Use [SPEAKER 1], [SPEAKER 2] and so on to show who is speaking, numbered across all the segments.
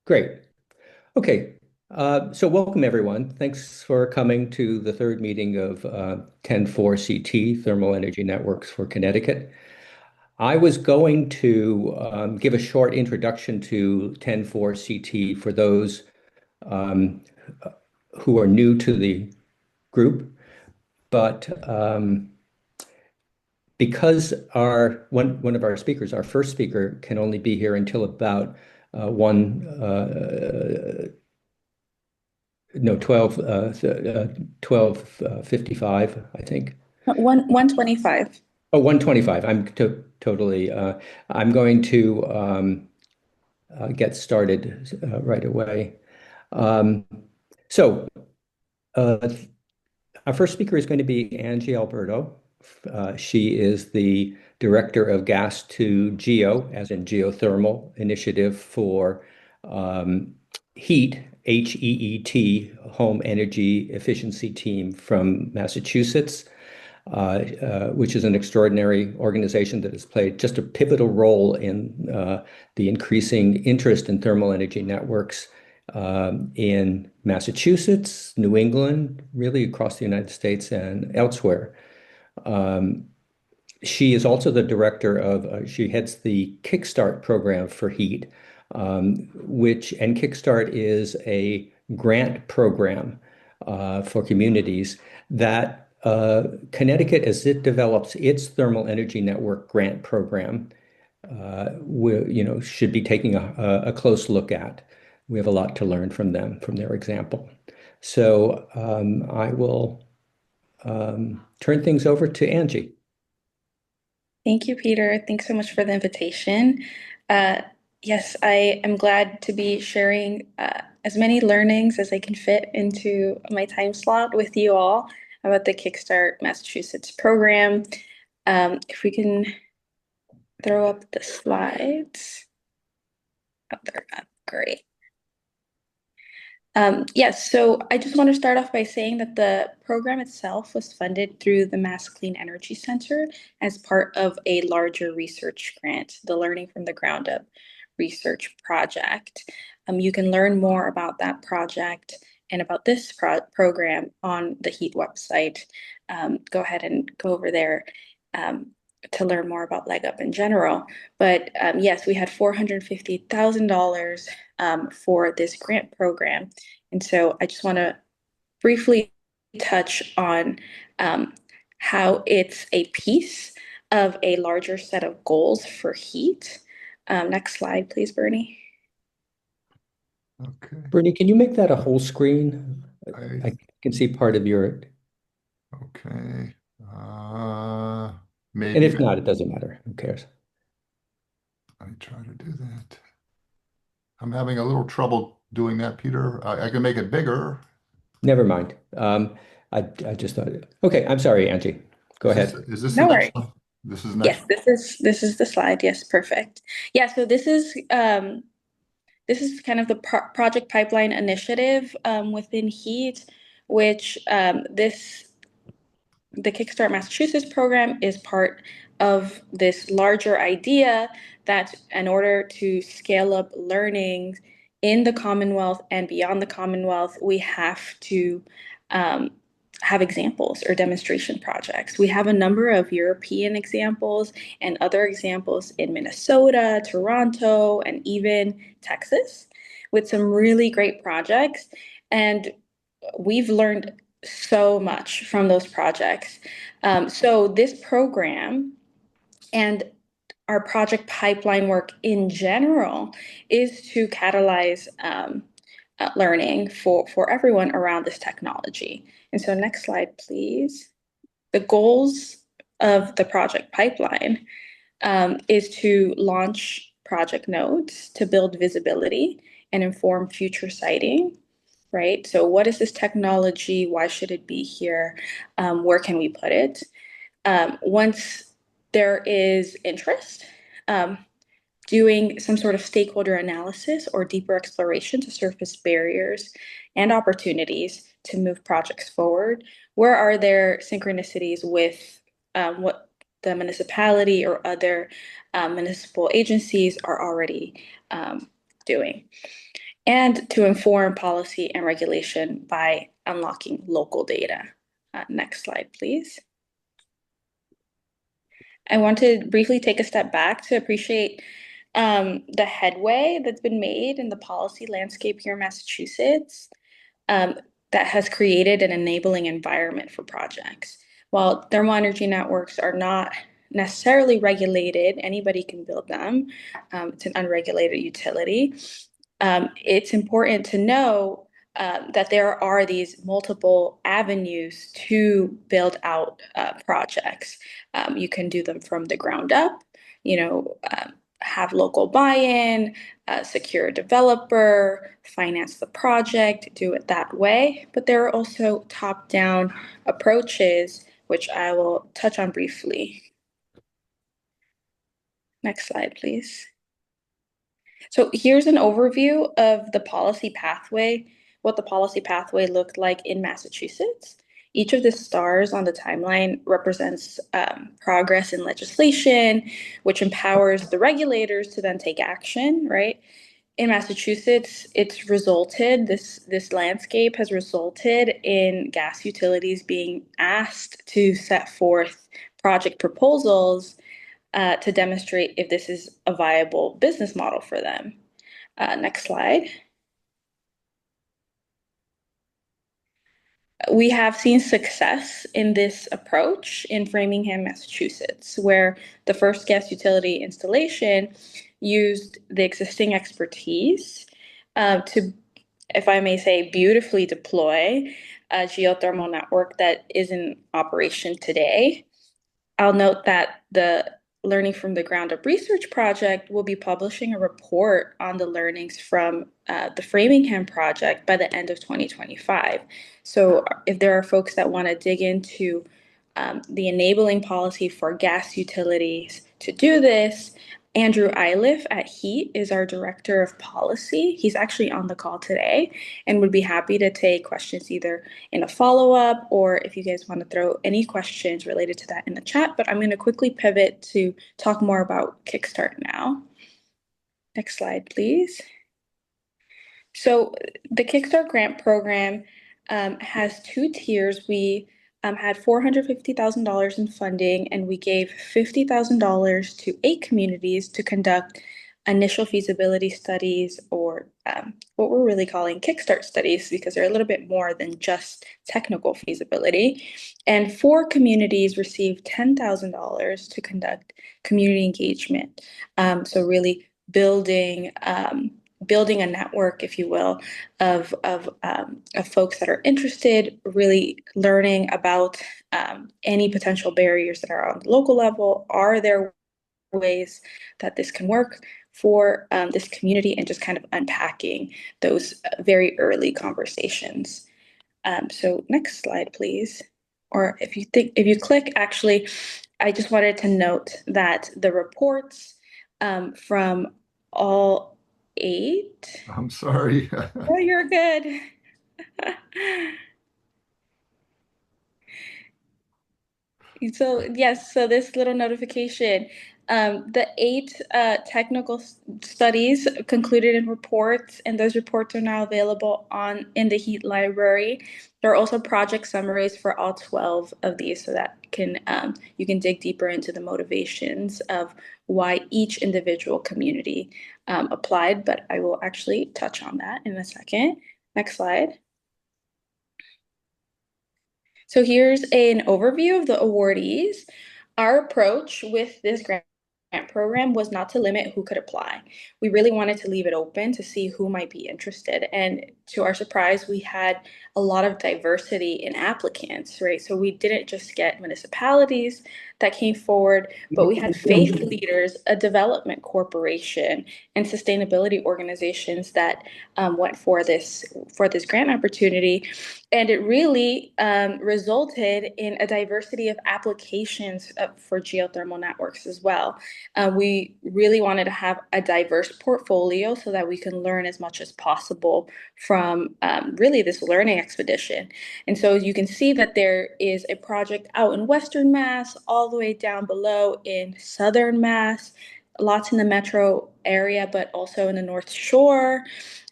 [SPEAKER 1] Great. Okay. So welcome everyone. Thanks for coming to the third meeting of 10-4 CT, Thermal Energy Networks for Connecticut. I was going to give a short introduction to 10-4 CT for those um, who are new to the group, but because one of our speakers, our first speaker, can only be here until about one no 12:55, I think.
[SPEAKER 2] 125.
[SPEAKER 1] Oh, 1:25. Totally I'm going to get started right away. Um, so uh, our first speaker is going to be Angie Alberto. She is the director of Gas-to-Geo, as in geothermal initiative for HEET, HEET, Home Energy Efficiency Team from Massachusetts, which is an extraordinary organization that has played just a pivotal role in the increasing interest in thermal energy networks in Massachusetts, New England, really across the United States and elsewhere. Um, she is also the director of, she heads the Kickstart program for HEET, and Kickstart is a grant program for communities that Connecticut, as it develops its thermal energy network grant program, should be taking a close look at. We have a lot to learn from them, from their example. So I will turn things over to Angie.
[SPEAKER 2] Thank you, Peter. Thanks so much for the invitation. Uh, yes, I am glad to be sharing as many learnings as I can fit into my time slot with you all about the Kickstart Massachusetts program. If we can throw up the slides. Oh, they're up. Great. Yes, so I just want to start off by saying that the program itself was funded through the Mass Clean Energy Center as part of a larger research grant, the Learning from the Ground Up research project. You can learn more about that project and about this program on the HEET website. Go ahead and go over there um, to learn more about Leg Up in general. But yes, we had $450,000 for this grant program. And so I just want to briefly touch on how it's a piece of a larger set of goals for HEET. Next slide, please, Bernie.
[SPEAKER 3] Okay.
[SPEAKER 1] Bernie, can you make that a whole screen?
[SPEAKER 3] I,
[SPEAKER 1] I can see part of your,
[SPEAKER 3] okay.
[SPEAKER 1] and
[SPEAKER 3] Maybe
[SPEAKER 1] if not, it doesn't matter. Who cares?
[SPEAKER 3] I try to do that. I'm having a little trouble doing that, Peter. I can make it bigger.
[SPEAKER 1] Never mind. I just thought okay, I'm sorry, Angie. Go ahead.
[SPEAKER 3] Is this the
[SPEAKER 2] No
[SPEAKER 3] next
[SPEAKER 2] worries.
[SPEAKER 3] one? This is the next
[SPEAKER 2] Yes,
[SPEAKER 3] one.
[SPEAKER 2] this is the slide. Yes, perfect. Yeah, so this is kind of the project pipeline initiative within HEAT, which the Kickstart Massachusetts program is part of this larger idea that in order to scale up learning in the Commonwealth and beyond the Commonwealth, we have to um, have examples or demonstration projects. We have a number of European examples and other examples in Minnesota, Toronto, and even Texas with some really great projects. And we've learned so much from those projects. So this program and our project pipeline work in general is to catalyze learning for everyone around this technology. And so next slide, please. The goals of the project pipeline is to launch project nodes to build visibility and inform future siting, right? So what is this technology? Why should it be here? Where can we put it? Once there is interest, um, doing some sort of stakeholder analysis or deeper exploration to surface barriers and opportunities to move projects forward. Where are there synchronicities with what the municipality or other municipal agencies are already doing? and to inform policy and regulation by unlocking local data. Next slide, please. I want to briefly take a step back to appreciate the headway that's been made in the policy landscape here in Massachusetts um, that has created an enabling environment for projects. While thermal energy networks are not necessarily regulated, anybody can build them. It's an unregulated utility. It's important to know that there are these multiple avenues to build out projects. You can do them from the ground up, have local buy-in, secure a developer, finance the project, do it that way. But there are also top-down approaches, which I will touch on briefly. Next slide, please. So here's an overview of the policy pathway, what the policy pathway looked like in Massachusetts. Each of the stars on the timeline represents progress in legislation, which empowers the regulators to then take action, right? In Massachusetts, this landscape has resulted in gas utilities being asked to set forth project proposals to demonstrate if this is a viable business model for them. Next slide. We have seen success in this approach in Framingham, Massachusetts, where the first gas utility installation used the existing expertise to, if I may say, beautifully deploy a geothermal network that is in operation today. I'll note that the Learning from the Ground Up research project will be publishing a report on the learnings from the Framingham project by the end of 2025. So if there are folks that want to dig into the enabling policy for gas utilities to do this, Andrew Iliff at HEET is our director of policy. He's actually on the call today and would be happy to take questions either in a follow-up or if you guys want to throw any questions related to that in the chat. But I'm going to quickly pivot to talk more about Kickstart now. Next slide, please. So the Kickstart grant program has two tiers. We had $450,000 in funding, and we gave $50,000 to 8 communities to conduct initial feasibility studies, or what we're really calling Kickstart studies, because they're a little bit more than just technical feasibility. And 4 communities received $10,000 to conduct community engagement. So really building a network, if you will, of folks that are interested, really learning about any potential barriers that are on the local level. Are there ways that this can work for this community, and just kind of unpacking those very early conversations. So next slide, please. Or if you click, actually, I just wanted to note that the reports from all 8.
[SPEAKER 3] I'm sorry.
[SPEAKER 2] Oh, you're good. So yes, so this little notification, the 8 technical studies concluded in reports, and those reports are now available in the HEET library. There are also project summaries for all 12 of these, so that you can dig deeper into the motivations of why each individual community applied. But I will actually touch on that in a second. Next slide. So here's an overview of the awardees. Our approach with this grant program was not to limit who could apply. We really wanted to leave it open to see who might be interested. And to our surprise, we had a lot of diversity in applicants, right? So we didn't just get municipalities that came forward, but we had faith leaders, a development corporation, and sustainability organizations that went for this grant opportunity. And it really resulted in a diversity of applications for geothermal networks as well. We really wanted to have a diverse portfolio so that we can learn as much as possible from really this learning expedition. And so you can see that there is a project out in Western Mass, all the way down below in Southern Mass, lots in the metro area, but also in the North Shore.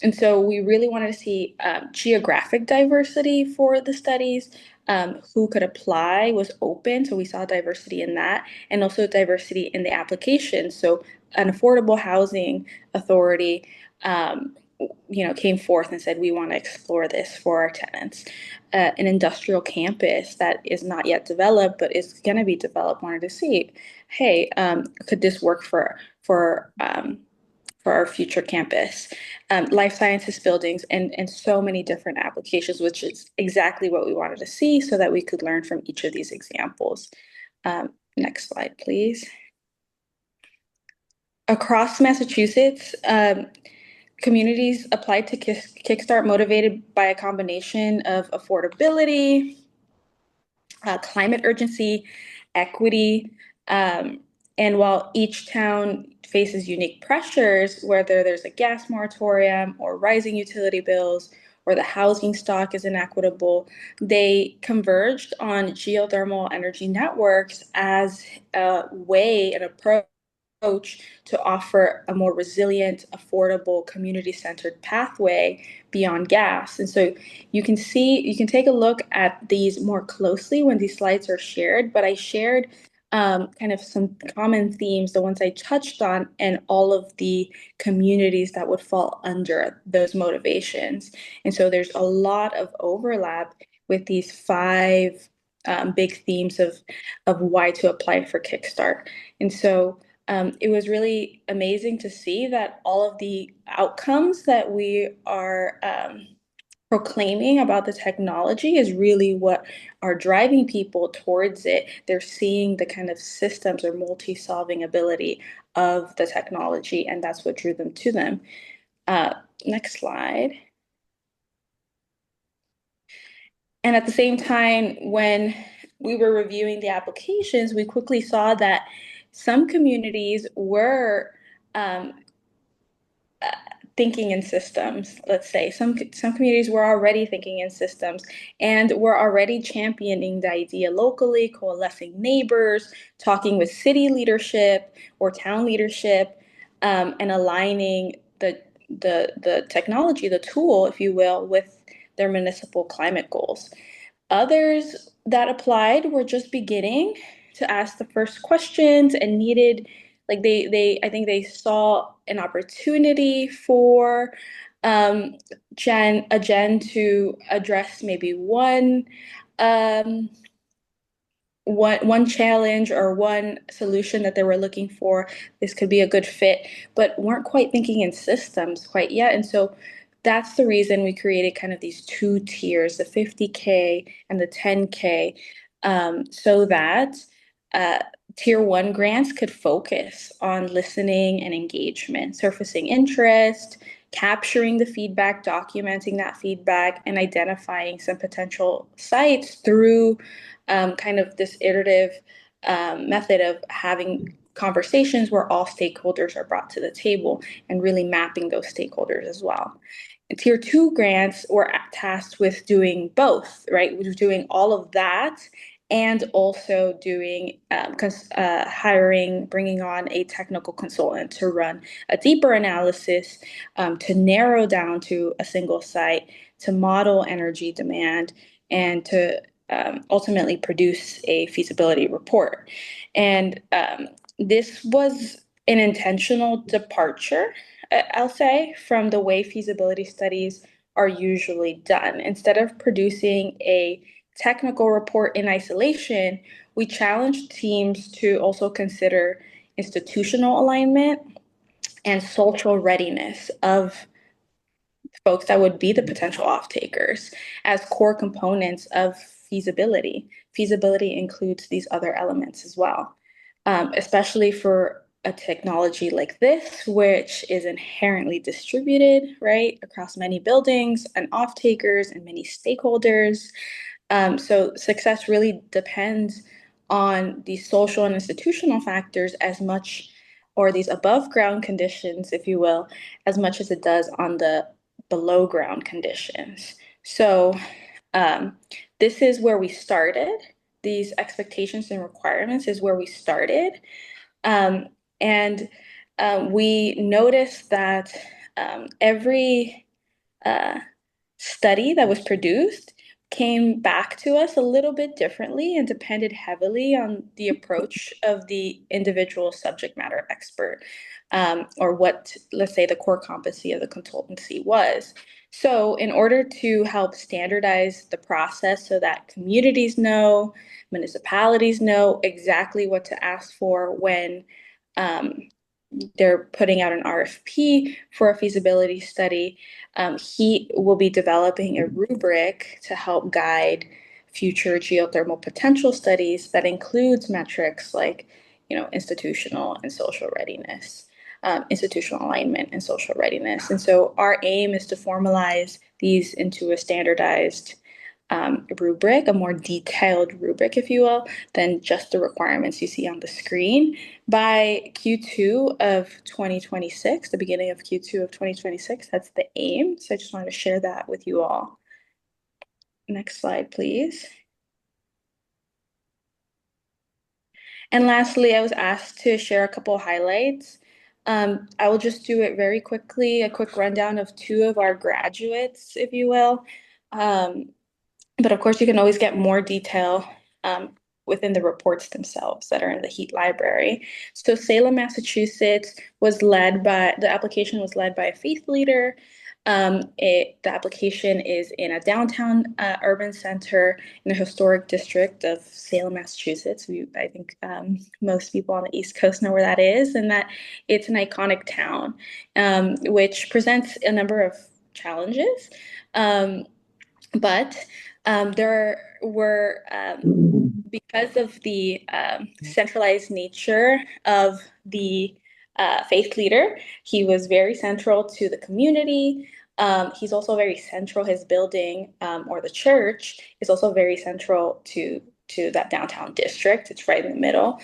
[SPEAKER 2] And so we really wanted to see geographic diversity for the studies. Who could apply was open, so we saw diversity in that, and also diversity in the application. So an affordable housing authority came forth and said, we want to explore this for our tenants. An industrial campus that is not yet developed, but is going to be developed, wanted to see, hey, could this work for our future campus? Life sciences buildings and so many different applications, which is exactly what we wanted to see so that we could learn from each of these examples. Next slide, please. Across Massachusetts, communities applied to Kickstart motivated by a combination of affordability, climate urgency, equity, and while each town faces unique pressures, whether there's a gas moratorium or rising utility bills or the housing stock is inequitable, they converged on geothermal energy networks as a way, an approach to offer a more resilient, affordable, community-centered pathway beyond gas. And so you can take a look at these more closely when these slides are shared, but I shared kind of some common themes, the ones I touched on, and all of the communities that would fall under those motivations. And so there's a lot of overlap with these five big themes of why to apply for Kickstart. And so it was really amazing to see that all of the outcomes that we are proclaiming about the technology is really what are driving people towards it. They're seeing the kind of systems or multi-solving ability of the technology, and that's what drew them to them. Next slide. And at the same time, when we were reviewing the applications, we quickly saw that some communities were thinking in systems. Let's say some communities were already thinking in systems and were already championing the idea locally, coalescing neighbors, talking with city leadership or town leadership, and aligning the technology, the tool, if you will, with their municipal climate goals. Others that applied were just beginning to ask the first questions and needed, like I think they saw an opportunity for Jen to address maybe um, one challenge or one solution that they were looking for. This could be a good fit, but weren't quite thinking in systems quite yet. And so that's the reason we created kind of these two tiers, the 50K and the 10K, so that uh, tier one grants could focus on listening and engagement, surfacing interest, capturing the feedback, documenting that feedback, and identifying some potential sites through kind of this iterative method of having conversations where all stakeholders are brought to the table and really mapping those stakeholders as well. And tier two grants were tasked with doing both, right? With doing all of that and also doing hiring, bringing on a technical consultant to run a deeper analysis, to narrow down to a single site, to model energy demand, and to ultimately produce a feasibility report. And this was an intentional departure, I'll say, from the way feasibility studies are usually done. Instead of producing a technical report in isolation, we challenged teams to also consider institutional alignment and social readiness of folks that would be the potential off-takers as core components of feasibility. Feasibility includes these other elements as well, especially for a technology like this, which is inherently distributed, right, across many buildings and off-takers and many stakeholders. So success really depends on these social and institutional factors as much, or these above ground conditions, if you will, as much as it does on the below ground conditions. So this is where we started. These expectations and requirements is where we started. And we noticed that every study that was produced came back to us a little bit differently and depended heavily on the approach of the individual subject matter expert, or what, let's say, the core competency of the consultancy was. So in order to help standardize the process so that communities know, municipalities know exactly what to ask for when um, they're putting out an RFP for a feasibility study, he will be developing a rubric to help guide future geothermal potential studies that includes metrics like, institutional and social readiness, institutional alignment and social readiness. And so our aim is to formalize these into a standardized rubric, a more detailed rubric, if you will, than just the requirements you see on the screen by Q2 of 2026, the beginning of Q2 of 2026. That's the aim. So I just wanted to share that with you all. Next slide, please. And lastly, I was asked to share a couple highlights. I will just do it very quickly, a quick rundown of two of our graduates, if you will. But of course, you can always get more detail within the reports themselves that are in the HEET library. So Salem, Massachusetts the application was led by a faith leader. The application is in a downtown urban center in a historic district of Salem, Massachusetts. I think most people on the East Coast know where that is, and that it's an iconic town, which presents a number of challenges. But there were, because of the centralized nature of the faith leader, he was very central to the community. He's also very central, his building, or the church is also very central to that downtown district. It's right in the middle.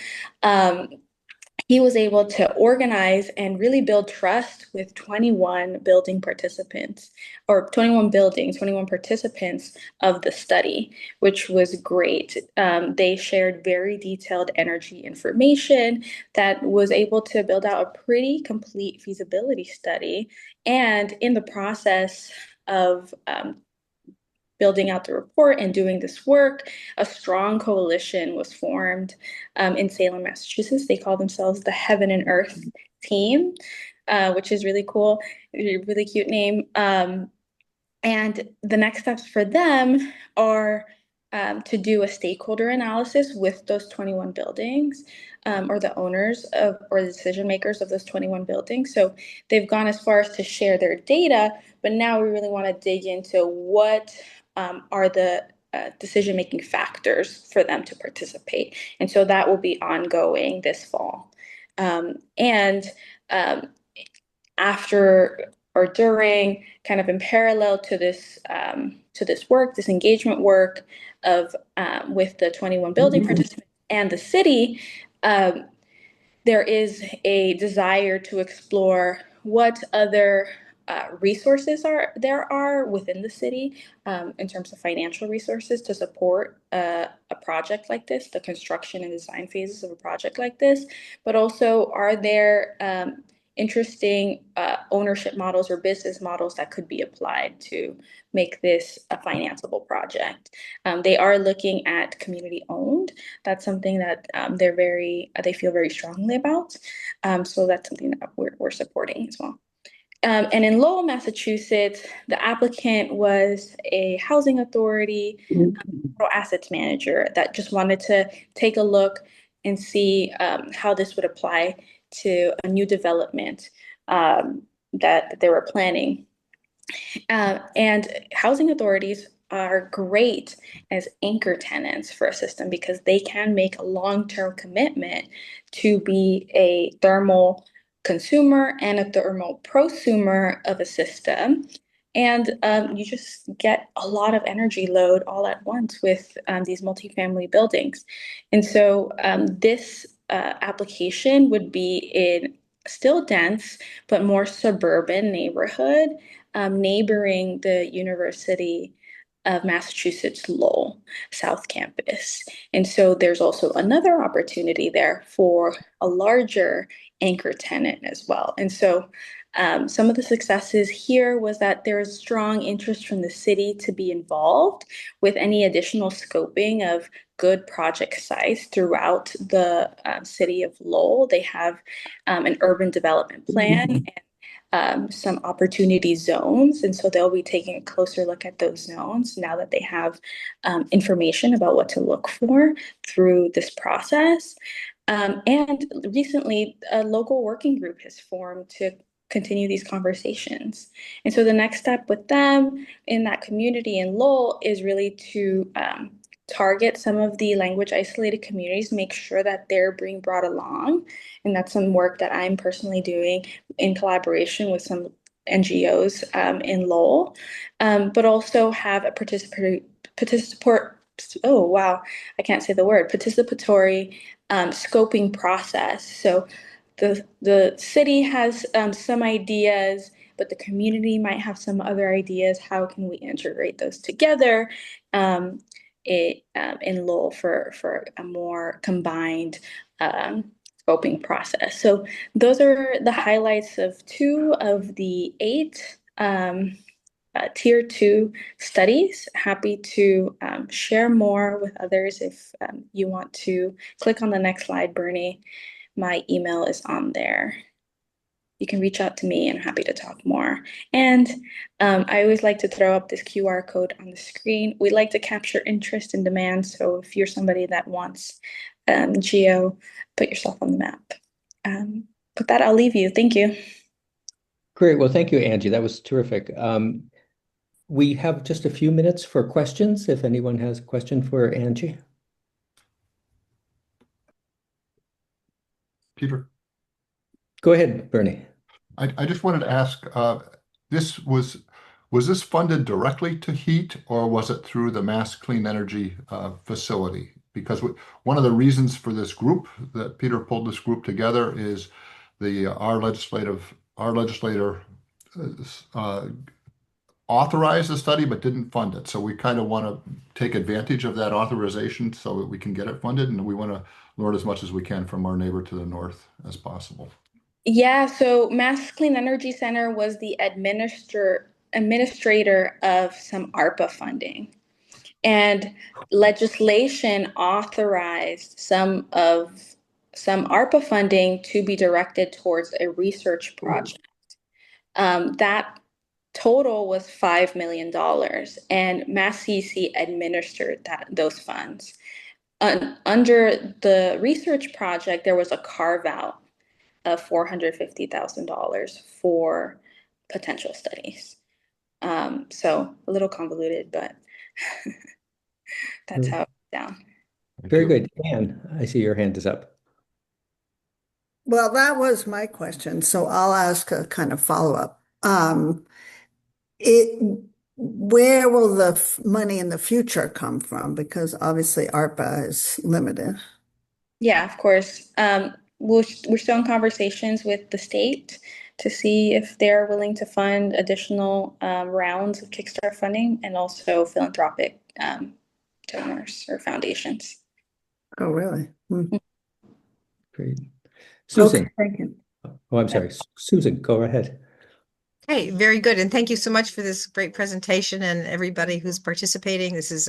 [SPEAKER 2] He was able to organize and really build trust with 21 building participants, or 21 buildings, 21 participants of the study, which was great. They shared very detailed energy information that was able to build out a pretty complete feasibility study. And in the process of building out the report and doing this work, a strong coalition was formed in Salem, Massachusetts. They call themselves the Heaven and Earth Team, which is really cool, really cute name. And the next steps for them are to do a stakeholder analysis with those 21 buildings, or the owners of, or the decision makers of those 21 buildings. So they've gone as far as to share their data, but now we really want to dig into what are the decision-making factors for them to participate. And so that will be ongoing this fall. And after or during, kind of in parallel to this work, this engagement work of with the 21 building participants and the city, there is a desire to explore what other resources there are within the city, in terms of financial resources to support a project like this, the construction and design phases of a project like this, but also are there interesting ownership models or business models that could be applied to make this a financeable project. They are looking at community owned. That's something that they feel very strongly about. So that's something that we're supporting as well. And in Lowell, Massachusetts, the applicant was a housing authority, assets manager that just wanted to take a look and see how this would apply to a new development that they were planning. And housing authorities are great as anchor tenants for a system because they can make a long-term commitment to be a thermal consumer and a thermal prosumer of a system. And you just get a lot of energy load all at once with these multifamily buildings. And so this application would be in still dense, but more suburban neighborhood, neighboring the University of Massachusetts Lowell South Campus. And so there's also another opportunity there for a larger anchor tenant as well. And so some of the successes here was that there is strong interest from the city to be involved with any additional scoping of good project sites throughout the city of Lowell. They have an urban development plan and some opportunity zones. And so they'll be taking a closer look at those zones now that they have information about what to look for through this process. And recently, a local working group has formed to continue these conversations. And so the next step with them in that community in Lowell is really to target some of the language isolated communities, make sure that they're being brought along. And that's some work that I'm personally doing in collaboration with some NGOs in Lowell, but also have a oh wow, I can't say the word, participatory scoping process. So the city has some ideas, but the community might have some other ideas. How can we integrate those together in Lowell for a more combined scoping process? So those are the highlights of 2 of the 8 tier 2 studies. Happy to share more with others if you want to click on the next slide, Bernie. My email is on there. You can reach out to me and I'm happy to talk more. And I always like to throw up this QR code on the screen. We like to capture interest and demand. So if you're somebody that wants geo, put yourself on the map. With that, I'll leave you. Thank you.
[SPEAKER 1] Great. Well, thank you, Angie. That was terrific. We have just a few minutes for questions, if anyone has a question for Angie.
[SPEAKER 3] Peter?
[SPEAKER 1] Go ahead, Bernie.
[SPEAKER 3] I just wanted to ask, this was this funded directly to HEET or was it through the Mass Clean Energy facility? Because one of the reasons for this group that Peter pulled this group together is our legislator authorized the study but didn't fund it. So we kind of want to take advantage of that authorization so that we can get it funded, and we want to learn as much as we can from our neighbor to the north as possible.
[SPEAKER 2] Yeah, so Mass Clean Energy Center was the administrator of some ARPA funding. And legislation authorized some ARPA funding to be directed towards a research project. That total was $5 million, and Mass CEC administered those funds. Under the research project, there was a carve out of $450,000 for potential studies. So a little convoluted, but that's how it's down.
[SPEAKER 1] Very good. Anne, I see your hand is up.
[SPEAKER 4] Well, that was my question, so I'll ask a kind of follow-up. Where will the money in the future come from? Because obviously ARPA is limited.
[SPEAKER 2] Yeah, of course. We're still in conversations with the state to see if they're willing to fund additional rounds of Kickstart funding and also philanthropic donors or foundations.
[SPEAKER 4] Oh, really?
[SPEAKER 1] Great. Susan.
[SPEAKER 4] Okay, thank you.
[SPEAKER 1] Oh, I'm sorry. Susan, go ahead.
[SPEAKER 5] Hey, very good. And thank you so much for this great presentation and everybody who's participating. This is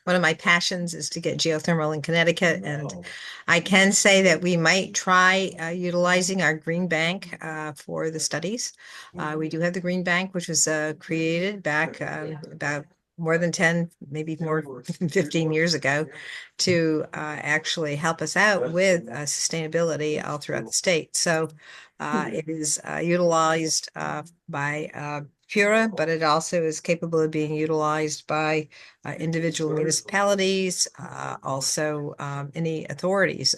[SPEAKER 5] one of my passions is to get geothermal in Connecticut. And I can say that we might try utilizing our green bank for the studies. We do have the green bank, which was created back about more than 10, maybe more than 15 years ago to actually help us out with sustainability all throughout the state. So it is utilized by Pura, but it also is capable of being utilized by individual municipalities, also any authorities.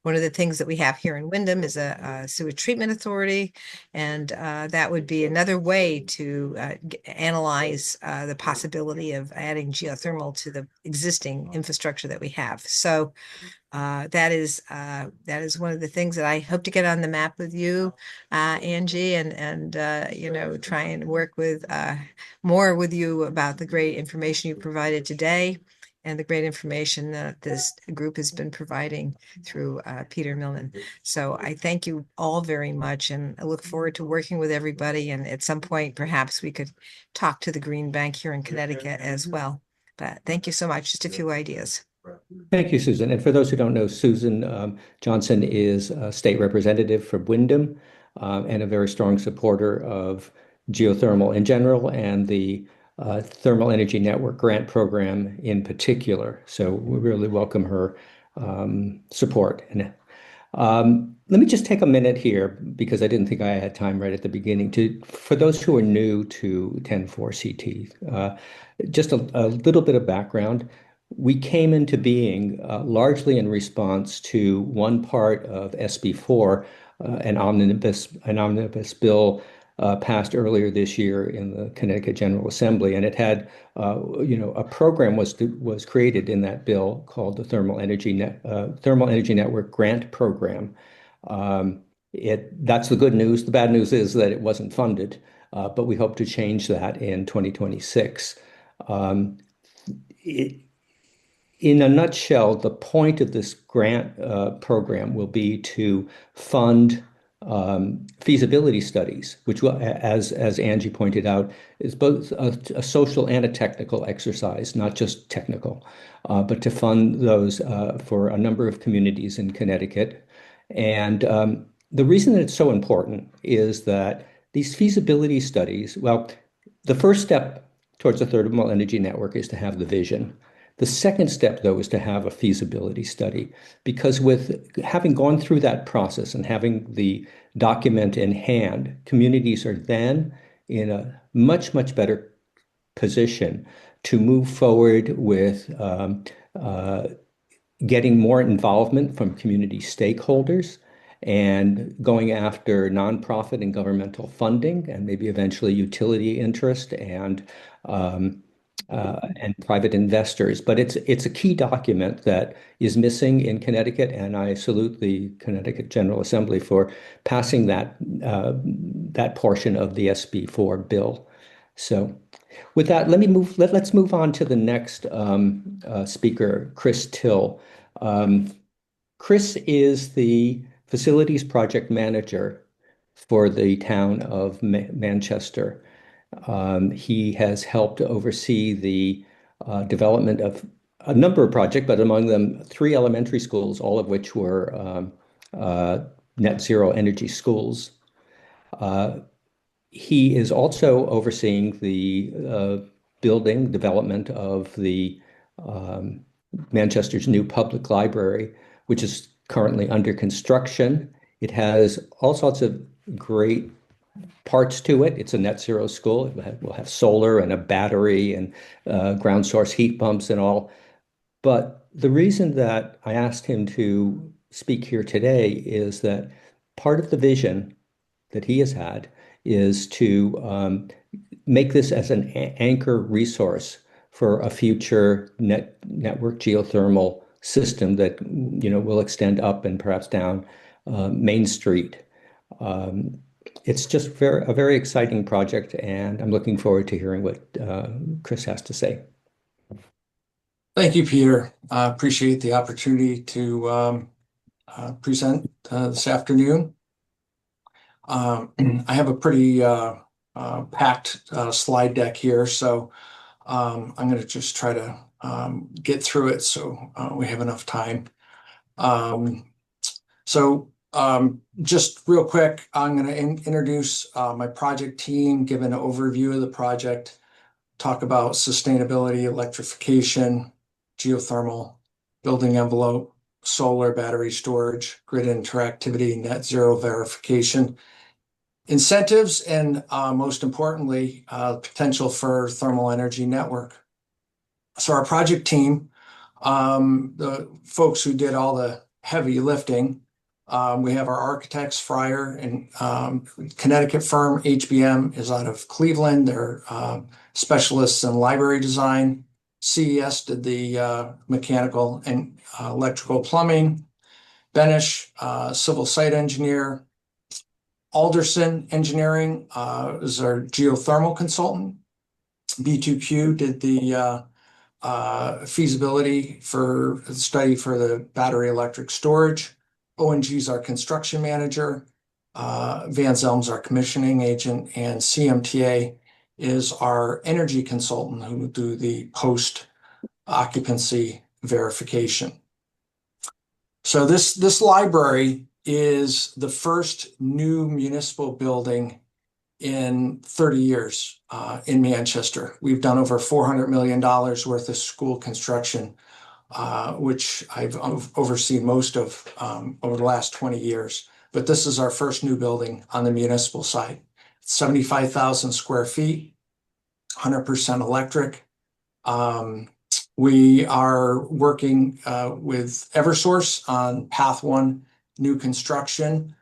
[SPEAKER 5] One of the things that we have here in Windham is a sewage treatment authority, and that would be another way to analyze the possibility of adding geothermal to the existing infrastructure that we have. So that is one of the things that I hope to get on the map with you, Angie, and you know, try and work with more with you about the great information you provided today. and the great information that this group has been providing through Peter Millman. So I thank you all very much, and I look forward to working with everybody. And at some point, perhaps we could talk to the Green Bank here in Connecticut as well. But thank you so much. Just a few ideas.
[SPEAKER 1] Thank you, Susan. And for those who don't know, Susan Johnson is a state representative for Wyndham and a very strong supporter of geothermal in general and the Thermal Energy Network grant program in particular. So we really welcome her support. And let me just take a minute here because I didn't think I had time right at the beginning for those who are new to 10.4 CT, just a little bit of background. We came into being largely in response to one part of SB4, an omnibus bill passed earlier this year in the Connecticut General Assembly, and it had, a program was created in that bill called the Thermal Energy Network Grant Program. That's the good news. The bad news is that it wasn't funded, but we hope to change that in 2026. In a nutshell, the point of this grant program will be to fund feasibility studies, which will, as Angie pointed out, is both a social and a technical exercise, not just technical, but to fund those for a number of communities in Connecticut. And the reason that it's so important is that these feasibility studies, well, the first step towards the thermal energy network is to have the vision. The second step, though, is to have a feasibility study, because with having gone through that process and having the document in hand, communities are then in a much, much better position to move forward with getting more involvement from community stakeholders and going after nonprofit and governmental funding and maybe eventually utility interest and private investors. But it's a key document that is missing in Connecticut, and I salute the Connecticut General Assembly for passing that portion of the SB4 bill. So with that, let's move on to the next speaker, Chris Till. Chris is the facilities project manager for the town of Manchester. He has helped oversee the development of a number of projects, but among them 3 elementary schools, all of which were net zero energy schools. He is also overseeing the building development of the Manchester's new public library, which is currently under construction. It has all sorts of great parts to it. It's a net zero school. We'll have solar and a battery and ground source heat pumps and all. But the reason that I asked him to speak here today is that part of the vision that he has had is to make this as an anchor resource for a future network geothermal system that will extend up and perhaps down Main Street. It's just a very exciting project, and I'm looking forward to hearing what Chris has to say.
[SPEAKER 6] Thank you, Peter. I appreciate the opportunity to present this afternoon. I have a pretty packed slide deck here, so I'm going to just try to get through it so we have enough time. Just real quick, I'm going to introduce my project team, give an overview of the project, talk about sustainability, electrification, geothermal, building envelope, solar, battery storage, grid interactivity, net zero verification, incentives, and most importantly, potential for thermal energy network. So our project team, the folks who did all the heavy lifting, we have our architects, Fryer, and Connecticut firm HBM is out of Cleveland. They're specialists in library design. CES did the mechanical and electrical plumbing. Benish, civil site engineer. Alderson Engineering is our geothermal consultant. B2Q did the feasibility for the study for the battery electric storage. ONG is our construction manager. Van Zelm's our commissioning agent, and CMTA is our energy consultant who do the post occupancy verification. So this library is the first new municipal building in 30 years in Manchester. We've done over $400 million worth of school construction, which I've overseen most of over the last 20 years. But this is our first new building on the municipal side. 75,000 square feet, 100% electric. We are working with Eversource on Path 1 new construction,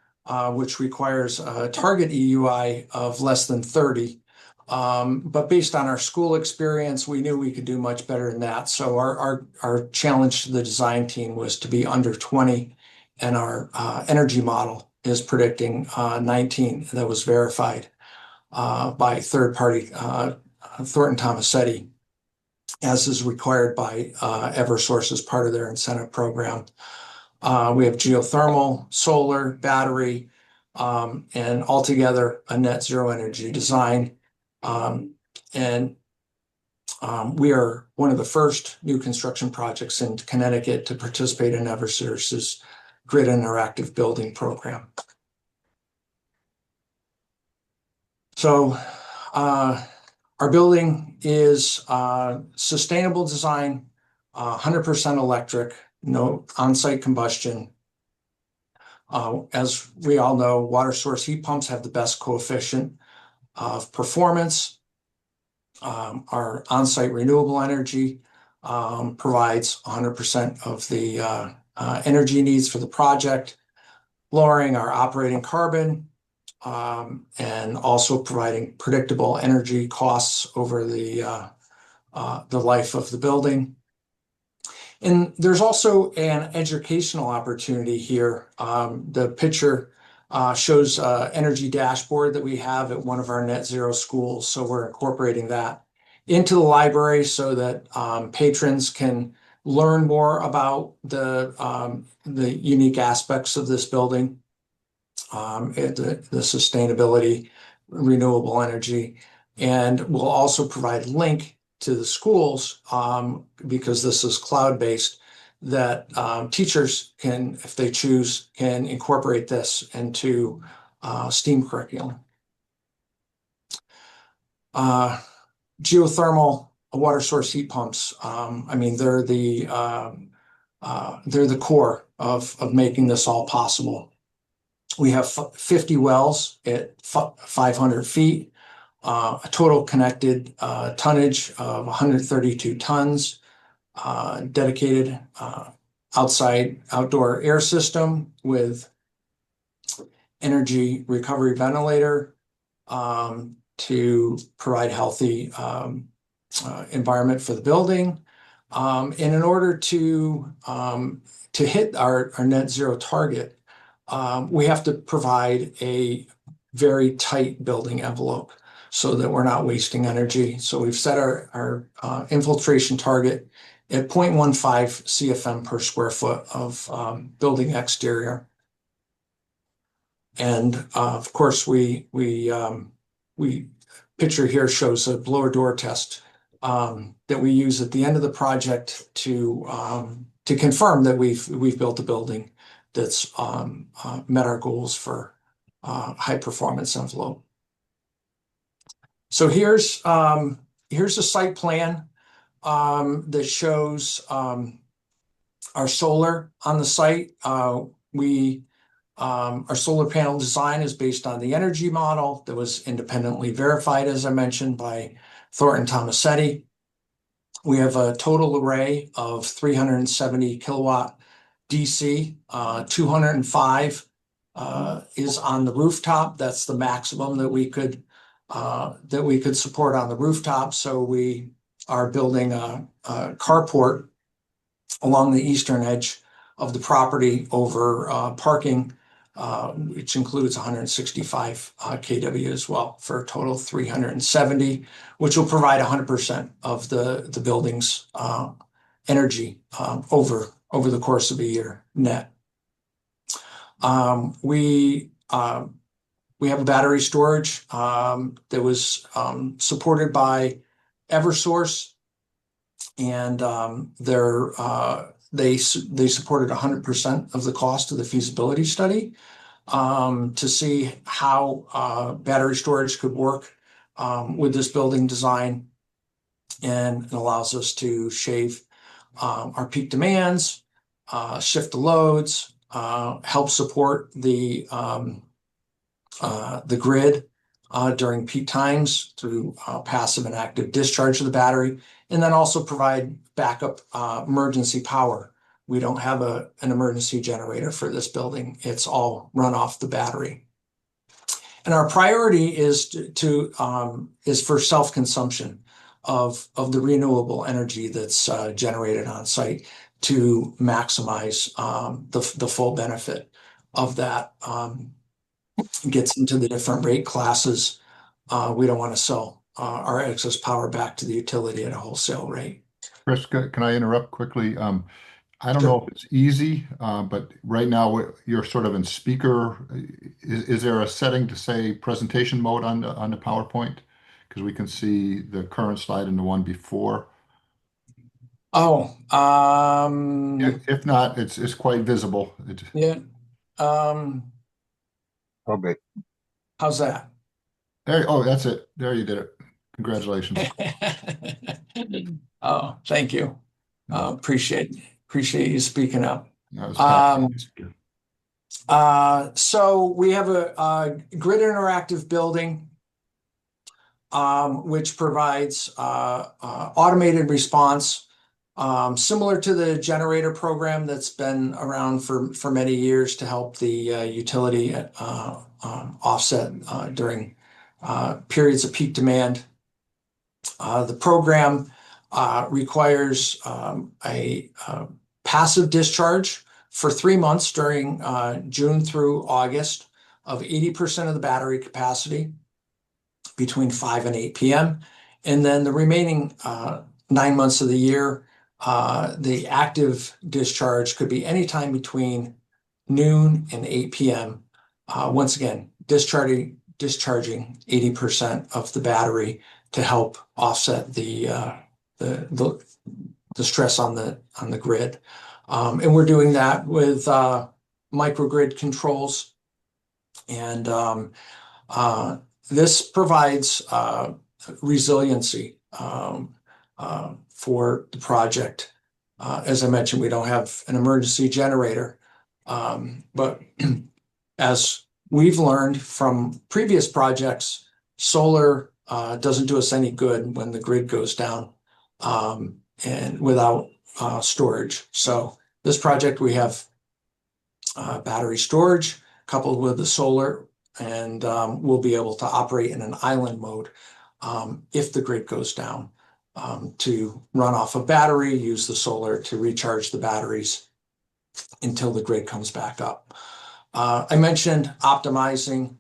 [SPEAKER 6] which requires a target EUI of less than 30. But based on our school experience, we knew we could do much better than that. So our challenge to the design team was to be under 20, and our energy model is predicting 19. That was verified by third party Thornton Tomasetti, as is required by Eversource as part of their incentive program. We have geothermal, solar, battery, and altogether a net zero energy design. We are one of the first new construction projects in Connecticut to participate in Eversource's Grid Interactive Building Program. So our building is sustainable design, 100% electric, no on-site combustion. As we all know, water source heat pumps have the best coefficient of performance. Our on-site renewable energy provides 100% of the energy needs for the project, lowering our operating carbon, and also providing predictable energy costs over the life of the building. And there's also an educational opportunity here. The picture shows an energy dashboard that we have at one of our net zero schools. So we're incorporating that into the library so that patrons can learn more about the unique aspects of this building, the sustainability, renewable energy, and we'll also provide link to the schools, because this is cloud-based, that teachers can, if they choose, can incorporate this into STEAM curriculum. Geothermal water source heat pumps, I mean, they're the core of making this all possible. We have 50 wells at 500 feet. A total connected tonnage of 132 tons, dedicated outdoor air system with energy recovery ventilator to provide healthy environment for the building. And in order to hit our net zero target, we have to provide a very tight building envelope so that we're not wasting energy. So we've set our infiltration target at 0.15 CFM per square foot of building exterior. And of course, we picture here shows a blower door test that we use at the end of the project to confirm that we've built a building that's met our goals for high performance envelope. So here's a site plan that shows our solar on the site. Our solar panel design is based on the energy model that was independently verified, as I mentioned, by Thornton Tomasetti. We have a total array of 370 kilowatt DC, 205 is on the rooftop. That's the maximum that we could support on the rooftop. So we are building a carport along the eastern edge of the property over parking which includes 165 kW as well, for a total of 370, which will provide 100% of the building's energy over the course of a year net. We have a battery storage that was supported by Eversource, and they supported 100% of the cost of the feasibility study to see how battery storage could work with this building design, and it allows us to shave our peak demands, shift the loads, help support the grid during peak times through passive and active discharge of the battery, and then also provide backup emergency power. We don't have an emergency generator for this building. It's all run off the battery. And our priority is for self-consumption of the renewable energy that's generated on site to maximize the full benefit of that. Gets into the different rate classes. We don't want to sell our excess power back to the utility at a wholesale rate.
[SPEAKER 3] Chris, can I interrupt quickly? I don't
[SPEAKER 6] Sure.
[SPEAKER 3] know if it's easy, but right now you're sort of in speaker. Is there a setting to say presentation mode on the PowerPoint? Because we can see the current slide and the one before.
[SPEAKER 6] Oh,
[SPEAKER 3] If not, it's quite visible.
[SPEAKER 6] yeah.
[SPEAKER 3] Okay.
[SPEAKER 6] How's that?
[SPEAKER 3] There. Oh, that's it. There, you did it. Congratulations.
[SPEAKER 6] Oh, thank you. Appreciate you speaking up.
[SPEAKER 3] That was fantastic.
[SPEAKER 6] So we have a grid interactive building, which provides automated response, similar to the generator program that's been around for many years to help the utility offset during periods of peak demand. The program requires a passive discharge for 3 months during June through August of 80% of the battery capacity between 5 and 8 p.m. And then the remaining 9 months of the year, the active discharge could be anytime between noon and 8 p.m. Once again, discharging 80% of the battery to help offset the stress on the grid. And we're doing that with microgrid controls. And this provides resiliency for the project. As I mentioned, we don't have an emergency generator, but as we've learned from previous projects, solar doesn't do us any good when the grid goes down and without storage. So this project, we have battery storage coupled with the solar, and we'll be able to operate in an island mode if the grid goes down, to run off a battery, use the solar to recharge the batteries until the grid comes back up. I mentioned optimizing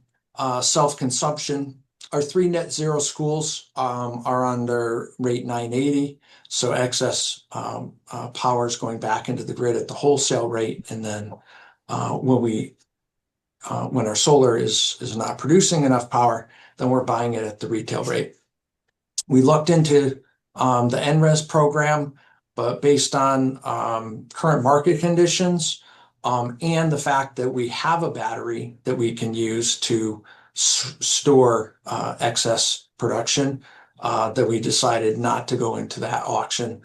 [SPEAKER 6] self-consumption. Our 3 net zero schools are under rate 980, so excess power is going back into the grid at the wholesale rate, and then when our solar is not producing enough power, then we're buying it at the retail rate. We looked into the NRES program, but based on current market conditions and the fact that we have a battery that we can use to store excess production, that we decided not to go into that auction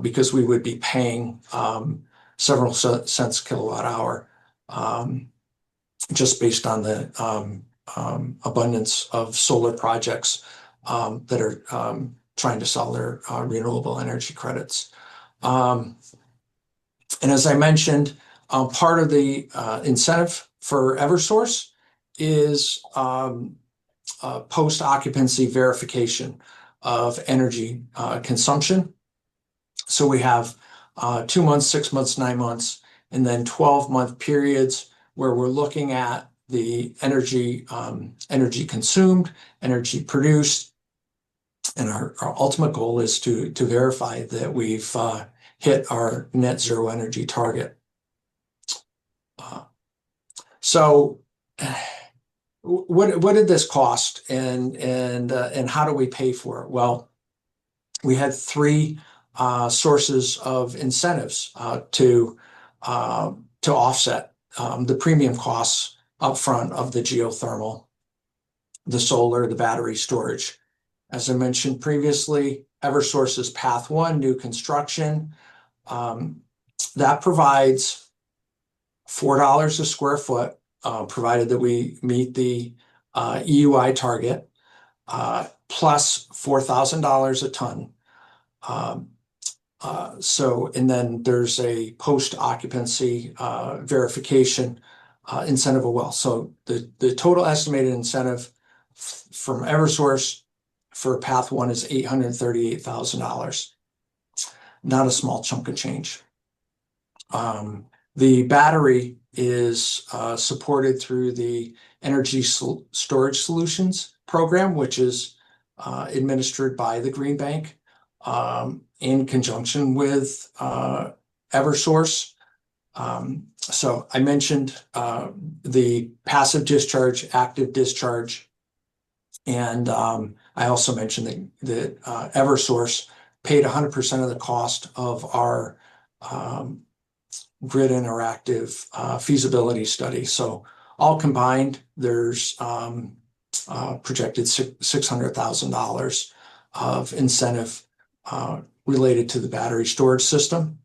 [SPEAKER 6] because we would be paying several cents kilowatt hour just based on the abundance of solar projects that are trying to sell their renewable energy credits. And as I mentioned, part of the incentive for Eversource is post-occupancy verification of energy consumption. So we have 2 months, 6 months, 9 months, and then 12-month periods where we're looking at the energy consumed, energy produced, and our ultimate goal is to verify that we've hit our net zero energy target. So what did this cost, and how do we pay for it? Well, we had three sources of incentives to offset the premium costs upfront of the geothermal, the solar, the battery storage. As I mentioned previously, Eversource's Path 1, new construction, that provides $4 a square foot, provided that we meet the EUI target, plus $4,000 a ton. And then there's a post-occupancy verification incentive as well. So the total estimated incentive from Eversource for Path 1 is $838,000. Not a small chunk of change. The battery is supported through the Energy Storage Solutions program, which is administered by the Green Bank in conjunction with Eversource. So I mentioned the passive discharge, active discharge, and I also mentioned that Eversource paid 100% of the cost of our grid interactive feasibility study. So all combined, there's projected $600,000 of incentive related to the battery storage system.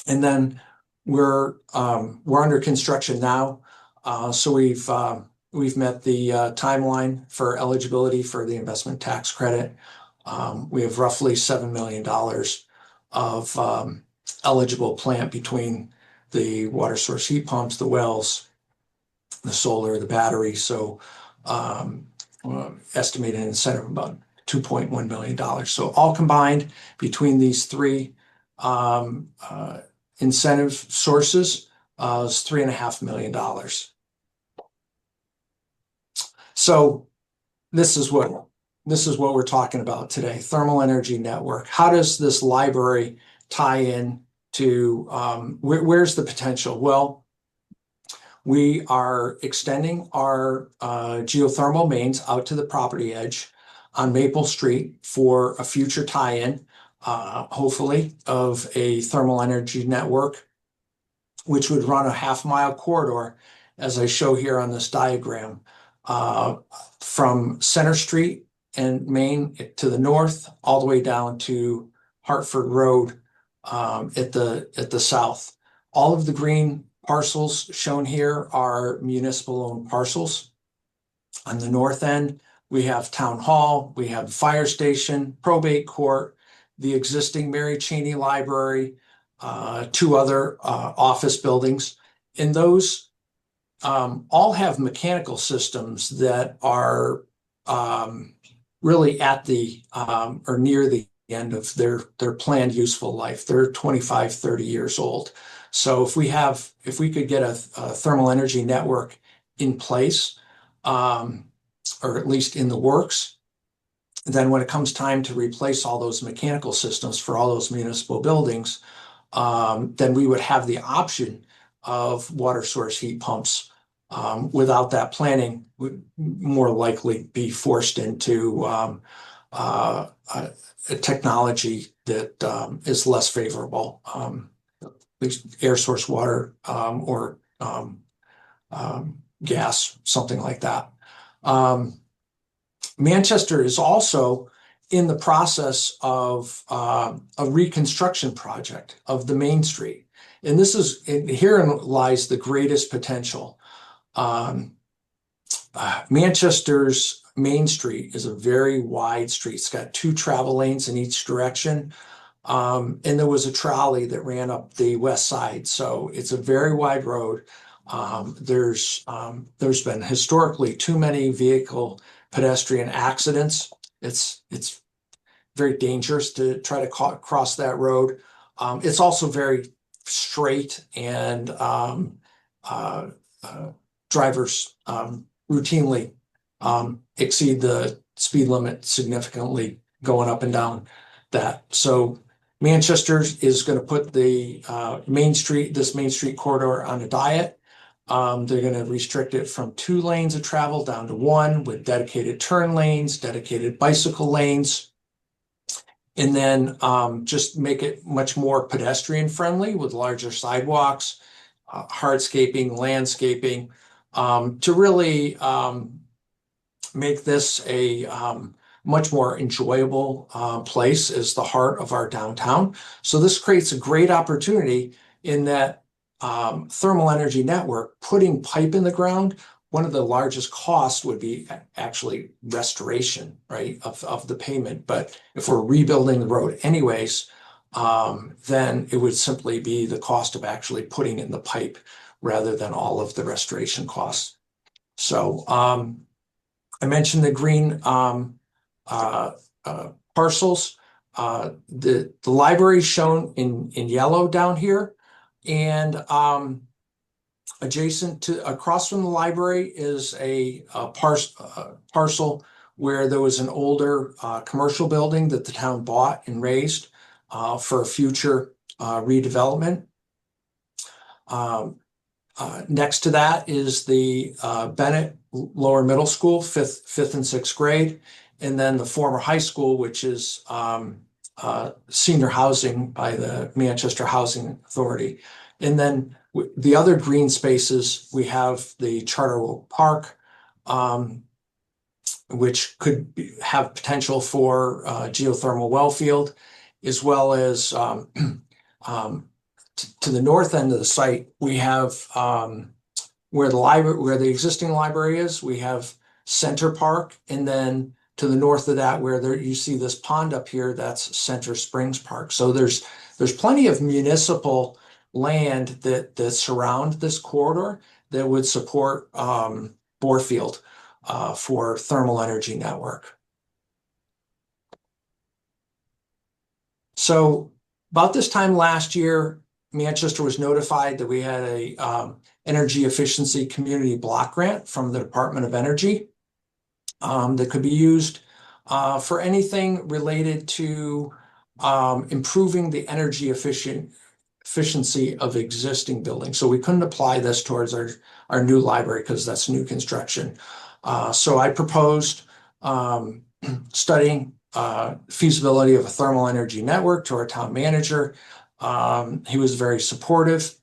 [SPEAKER 6] And then we're under construction now. So we've met the timeline for eligibility for the investment tax credit. We have roughly $7 million of eligible plant between the water source heat pumps, the wells, the solar, the battery. So estimated incentive of about $2.1 million. So all combined between these three incentive sources is $3.5 million. So this is what we're talking about today: thermal energy network. How does this library tie in to where's the potential? Well, we are extending our geothermal mains out to the property edge on Maple Street for a future tie-in, hopefully, of a thermal energy network, which would run a half-mile corridor, as I show here on this diagram, from Center Street and Main to the north, all the way down to Hartford Road at the south. All of the green parcels shown here are municipal-owned parcels. On the north end, we have Town Hall, we have Fire Station, Probate Court, the existing Mary Cheney Library, two other office buildings. And those all have mechanical systems that are really at the or near the end of their planned useful life. They're 25, 30 years old. So if we could get a thermal energy network in place, or at least in the works, then when it comes time to replace all those mechanical systems for all those municipal buildings, then we would have the option of water source heat pumps. Without that planning, would more likely be forced into a technology that is less favorable, at least air source water or gas, something like that. Manchester is also in the process of a reconstruction project of the Main Street. And herein lies the greatest potential. Manchester's Main Street is a very wide street. It's got two travel lanes in each direction. And there was a trolley that ran up the west side. So it's a very wide road. There's been historically too many pedestrian accidents. It's very dangerous to try to cross that road. It's also very straight and drivers routinely exceed the speed limit significantly going up and down that. So Manchester is going to put the this Main Street corridor on a diet. They're going to restrict it from 2 lanes of travel down to 1 with dedicated turn lanes, dedicated bicycle lanes, and then just make it much more pedestrian friendly with larger sidewalks, hardscaping, landscaping, to really make this a much more enjoyable place as the heart of our downtown. So this creates a great opportunity in that thermal energy network, putting pipe in the ground. One of the largest costs would be actually restoration, right, of the pavement. But if we're rebuilding the road anyways, then it would simply be the cost of actually putting in the pipe rather than all of the restoration costs. So I mentioned the green parcels. The library is shown in yellow down here, and adjacent to across from the library is a parcel where there was an older commercial building that the town bought and raised for future redevelopment. Next to that is the Bennett Lower Middle School, fifth and sixth grade, and then the former high school, which is senior housing by the Manchester Housing Authority. And then the other green spaces, we have the Charter Oak Park, which could have potential for geothermal well field, as well as to the north end of the site, we have where the existing library is, we have Center Park, and then to the north of that, where you see this pond up here, that's Center Springs Park. So there's plenty of municipal land that surround this corridor that would support Borefield for thermal energy network. So about this time last year, Manchester was notified that we had a energy efficiency community block grant from the Department of Energy that could be used for anything related to improving the energy efficiency of existing buildings. So we couldn't apply this towards our new library because that's new construction. So I proposed studying feasibility of a thermal energy network to our town manager. He was very supportive.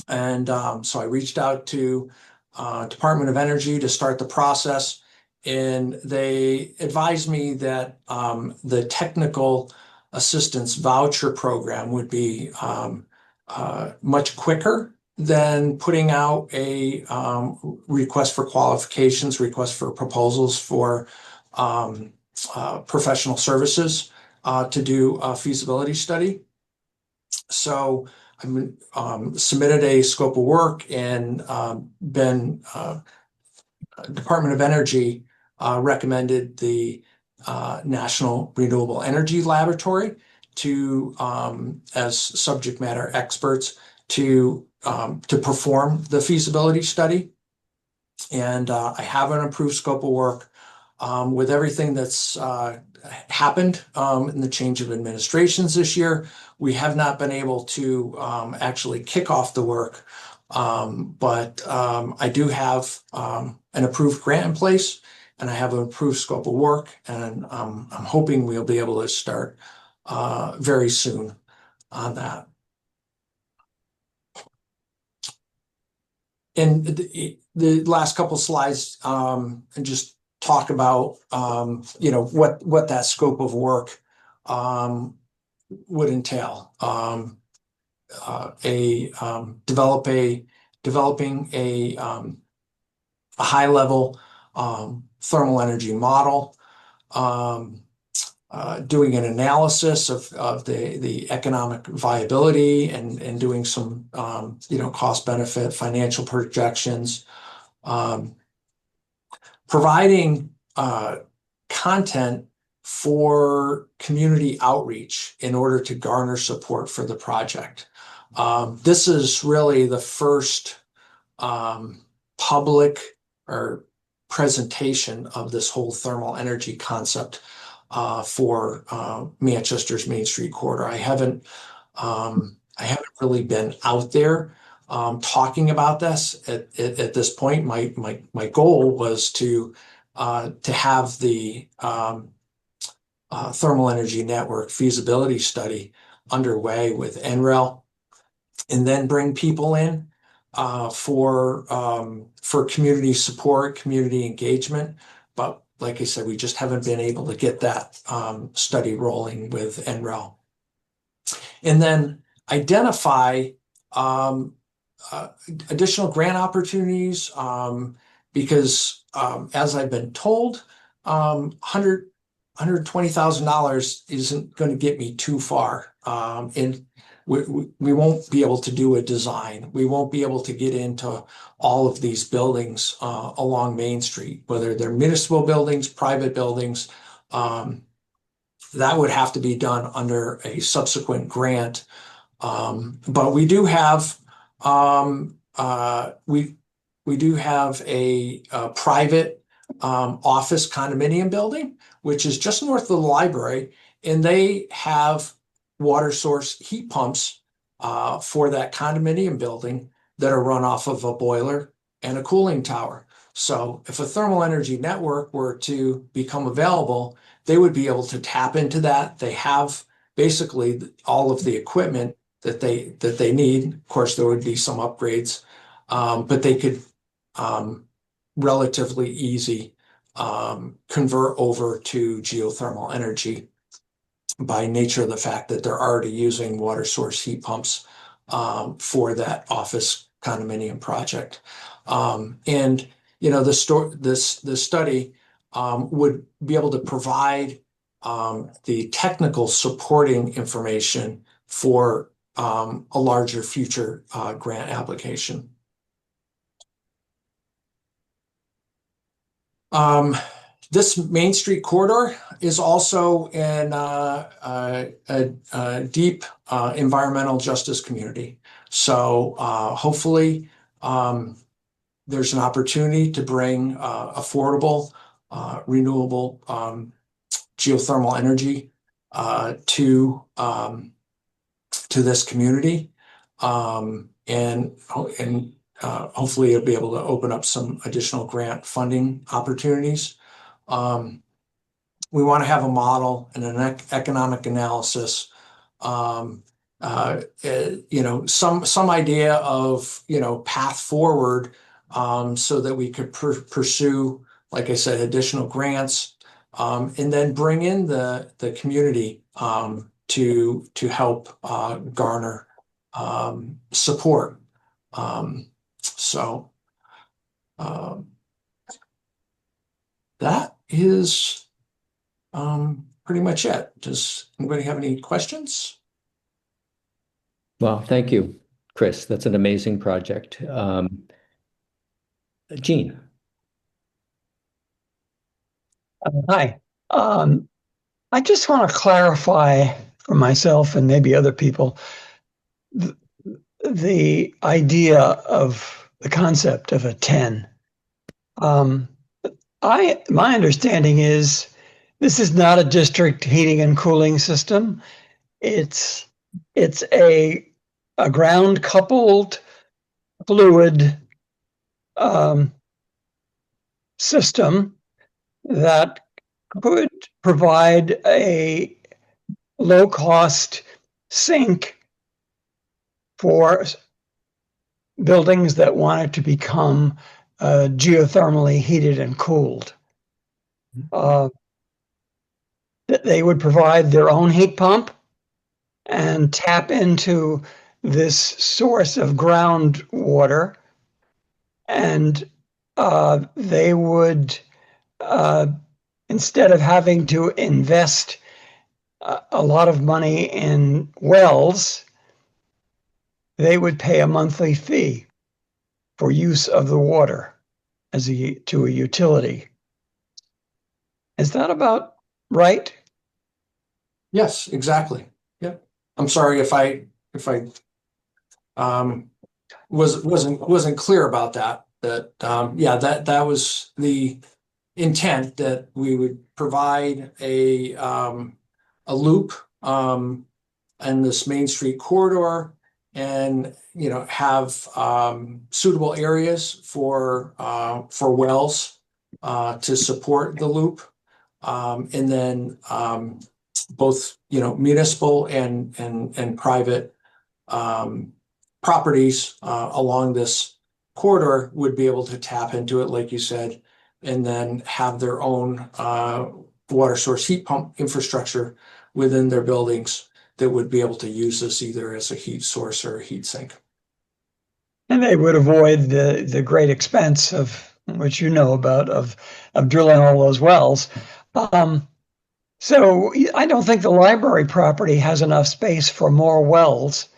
[SPEAKER 6] And so I reached out to Department of Energy to start the process. And they advised me that the technical assistance voucher program would be much quicker than putting out a request for qualifications, request for proposals for professional services to do a feasibility study. So I submitted a scope of work and Department of Energy recommended the National Renewable Energy Laboratory to as subject matter experts to perform the feasibility study. And I have an approved scope of work. With everything that's happened in the change of administrations this year, we have not been able to actually kick off the work. But I do have an approved grant in place, and I have an approved scope of work, and I'm hoping we'll be able to start very soon on that. And the last couple slides, and just talk about what that scope of work would entail. Developing a high level thermal energy model, doing an analysis of the economic viability and doing some cost benefit financial projections, providing content for community outreach in order to garner support for the project. This is really the first public or presentation of this whole thermal energy concept for Manchester's Main Street corridor. I haven't really been out there talking about this at this point. My goal was to have the thermal energy network feasibility study underway with NREL, and then bring people in for community support, community engagement. But like I said, we just haven't been able to get that study rolling with NREL. And then identify additional grant opportunities because as I've been told, $120,000 isn't going to get me too far. And we won't be able to do a design. We won't be able to get into all of these buildings along Main Street, whether they're municipal buildings, private buildings. That would have to be done under a subsequent grant. But we do have we do have a private office condominium building, which is just north of the library, and they have water source heat pumps for that condominium building that are run off of a boiler and a cooling tower. So if a thermal energy network were to become available, they would be able to tap into that. They have basically all of the equipment that they need. Of course, there would be some upgrades, but they could relatively easy convert over to geothermal energy by nature of the fact that they're already using water source heat pumps for that office condominium project. And you know, the study would be able to provide the technical supporting information for a larger future grant application. This Main Street corridor is also in a deep environmental justice community. So hopefully there's an opportunity to bring affordable, renewable geothermal energy to this community, and hopefully it'll be able to open up some additional grant funding opportunities. We want to have a model and an economic analysis, you know, some idea of, you know, path forward, so that we could pursue, like I said, additional grants, and then bring in the community to help garner support. So that is pretty much it. Does anybody have any questions?
[SPEAKER 1] Well, thank you, Chris. That's an amazing project. Gene.
[SPEAKER 7] Hi. I just want to clarify for myself and maybe other people the idea of the concept of a 10. My understanding is this is not a district heating and cooling system. It's a ground coupled fluid system that could provide a low cost sink for buildings that wanted to become geothermally heated and cooled. They would provide their own heat pump and tap into this source of groundwater, and they would, instead of having to invest a lot of money in wells, they would pay a monthly fee for use of the water to a utility. Is that about right?
[SPEAKER 6] Yes, exactly. Yep. I'm sorry if I wasn't clear about that. Yeah, that was the intent, that we would provide a loop in this Main Street corridor, and have suitable areas for wells to support the loop, and then both municipal and private properties along this corridor would be able to tap into it, like you said, and then have their own water source heat pump infrastructure within their buildings that would be able to use this either as a heat source or a heat sink.
[SPEAKER 7] And they would avoid the great expense of which you know about of drilling all those wells. So I don't think the library property has enough space for more wells.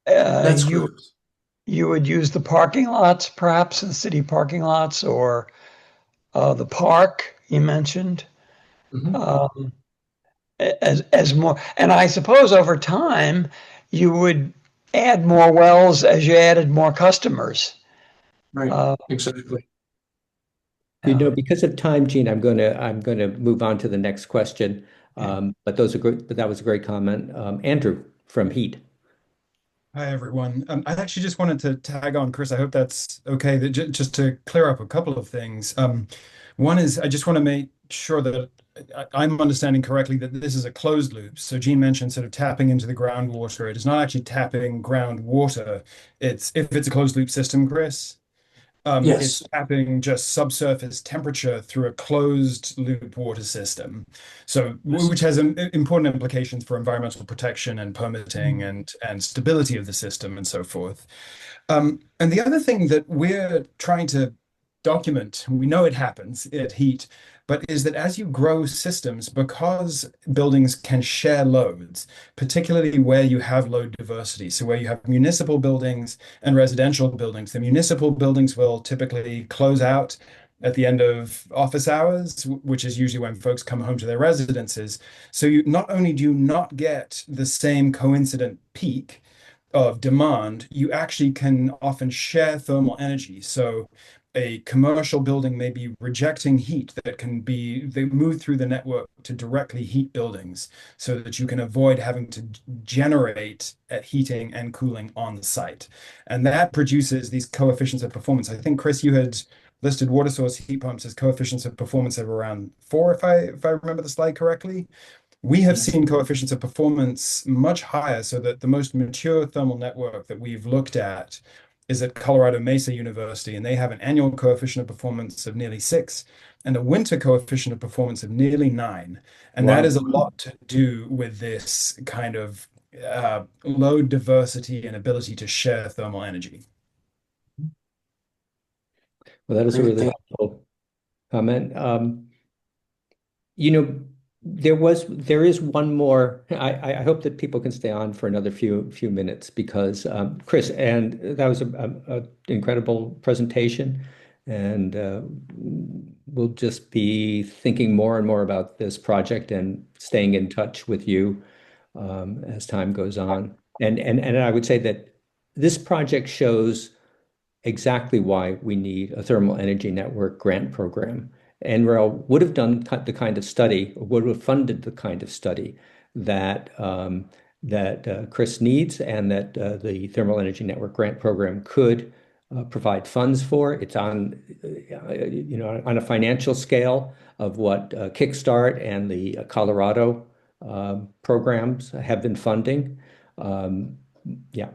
[SPEAKER 6] That's correct.
[SPEAKER 7] You would use the parking lots, perhaps the city parking lots, or the park you mentioned, as more. And I suppose over time you would add more wells as you added more customers.
[SPEAKER 6] Right. Exactly.
[SPEAKER 1] Because of time, Gene, I'm gonna move on to the next question. But those are great. But that was a great comment, Andrew from HEET.
[SPEAKER 8] Hi, everyone. I actually just wanted to tag on, Chris. I hope that's okay. That just to clear up a couple of things. One is I just want to make sure that I'm understanding correctly that this is a closed loop. So Gene mentioned sort of tapping into the groundwater. It is not actually tapping groundwater. If it's a closed loop system, Chris.
[SPEAKER 6] Yes.
[SPEAKER 8] It's tapping just subsurface temperature through a closed loop water system. So, which has important implications for environmental protection and permitting and stability of the system and so forth. And the other thing that we're trying to document, we know it happens at HEET, but is that as you grow systems, because buildings can share loads, particularly where you have load diversity, so where you have municipal buildings and residential buildings, the municipal buildings will typically close out at the end of office hours, which is usually when folks come home to their residences. So you not only do you not get the same coincident peak of demand, you actually can often share thermal energy. So a commercial building may be rejecting heat they move through the network to directly heat buildings so that you can avoid having to generate heating and cooling on the site. And that produces these coefficients of performance. I think, Chris, you had listed water source heat pumps as coefficients of performance of around 4, if I remember the slide correctly. We have seen coefficients of performance much higher, so that the most mature thermal network that we've looked at is at Colorado Mesa University, and they have an annual coefficient of performance of nearly 6 and a winter coefficient of performance of nearly 9. And that is a lot to do with this kind of load diversity and ability to share thermal energy.
[SPEAKER 1] Well, that is a really helpful comment. There is one more. I hope that people can stay on for another few minutes because Chris, and that was a incredible presentation, and we'll just be thinking more and more about this project and staying in touch with you as time goes on. And I would say that this project shows exactly why we need a thermal energy network grant program. NREL would have done the kind of study, or would have funded the kind of study that Chris needs, and that the Thermal Energy Network Grant Program could provide funds for. It's on, on a financial scale of what Kickstart and the Colorado programs have been funding. Yeah.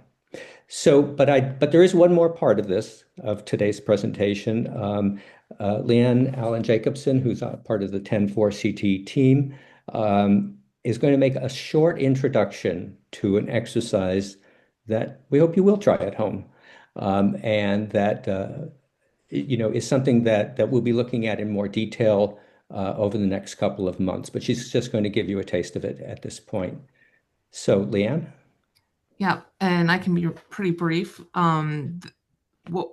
[SPEAKER 1] So, but there is one more part of today's presentation. Lianne Allen Jacobson, who's a part of the 10-4 CT team, is going to make a short introduction to an exercise that we hope you will try at home, and that is something that we'll be looking at in more detail over the next couple of months. But she's just going to give you a taste of it at this point. So, Lianne.
[SPEAKER 9] Yeah, and I can be pretty brief. What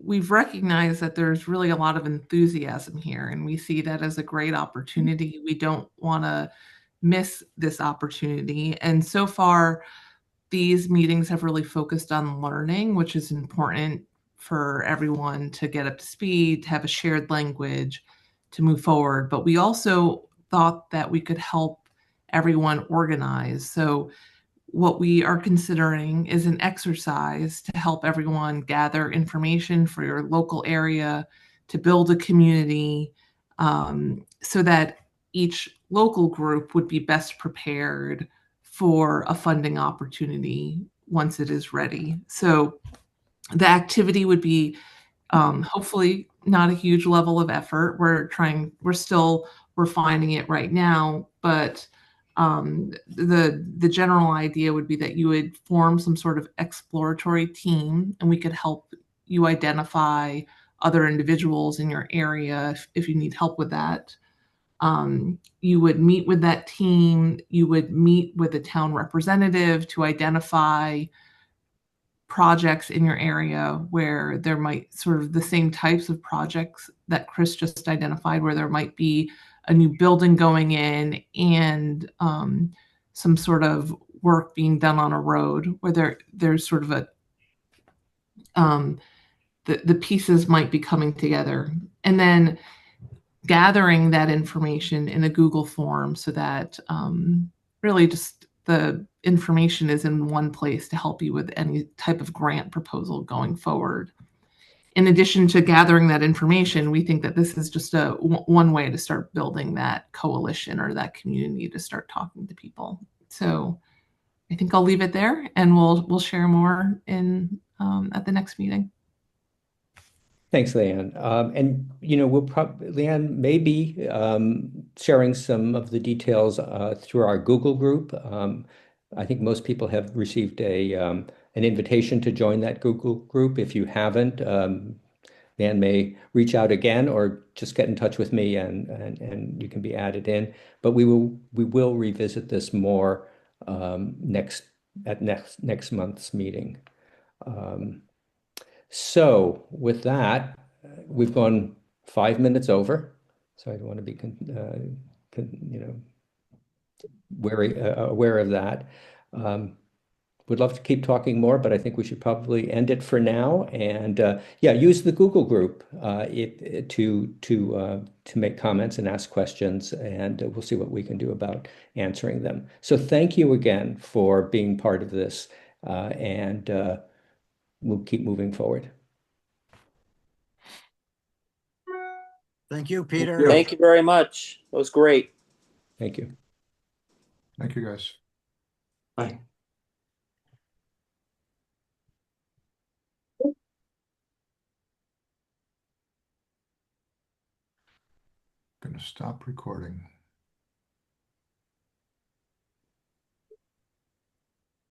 [SPEAKER 9] we've recognized that there's really a lot of enthusiasm here, and we see that as a great opportunity. We don't want to miss this opportunity. And so far, these meetings have really focused on learning, which is important for everyone to get up to speed, to have a shared language, to move forward. But we also thought that we could help everyone organize. So what we are considering is an exercise to help everyone gather information for your local area, to build a community, so that each local group would be best prepared for a funding opportunity once it is ready. So the activity would be hopefully not a huge level of effort. We're still refining it right now, but the general idea would be that you would form some sort of exploratory team, and we could help you identify other individuals in your area if you need help with that. You would meet with that team. You would meet with a town representative to identify projects in your area where there might sort of the same types of projects that Chris just identified, where there might be a new building going in and some sort of work being done on a road where there's sort of a the pieces might be coming together, and then gathering that information in a Google form so that really just the information is in one place to help you with any type of grant proposal going forward. In addition to gathering that information, we think that this is just one way to start building that coalition or that community to start talking to people. So I think I'll leave it there, and we'll share more in at the next meeting.
[SPEAKER 1] Thanks, Lianne. And Lianne may be sharing some of the details through our Google group. I think most people have received an invitation to join that Google group. If you haven't, Lianne may reach out again or just get in touch with me, and you can be added in. But we will revisit this more next month's meeting. So with that, we've gone 5 minutes over, so I don't want to be, aware of that. Would love to keep talking more, but I think we should probably end it for now. And yeah, use the Google group to make comments and ask questions, and we'll see what we can do about answering them. So thank you again for being part of this, and we'll keep moving forward.
[SPEAKER 10] Thank you, Peter.
[SPEAKER 11] Thank you very much. That was great.
[SPEAKER 1] Thank you.
[SPEAKER 3] Thank you, guys.
[SPEAKER 6] Bye.
[SPEAKER 3] Gonna stop recording.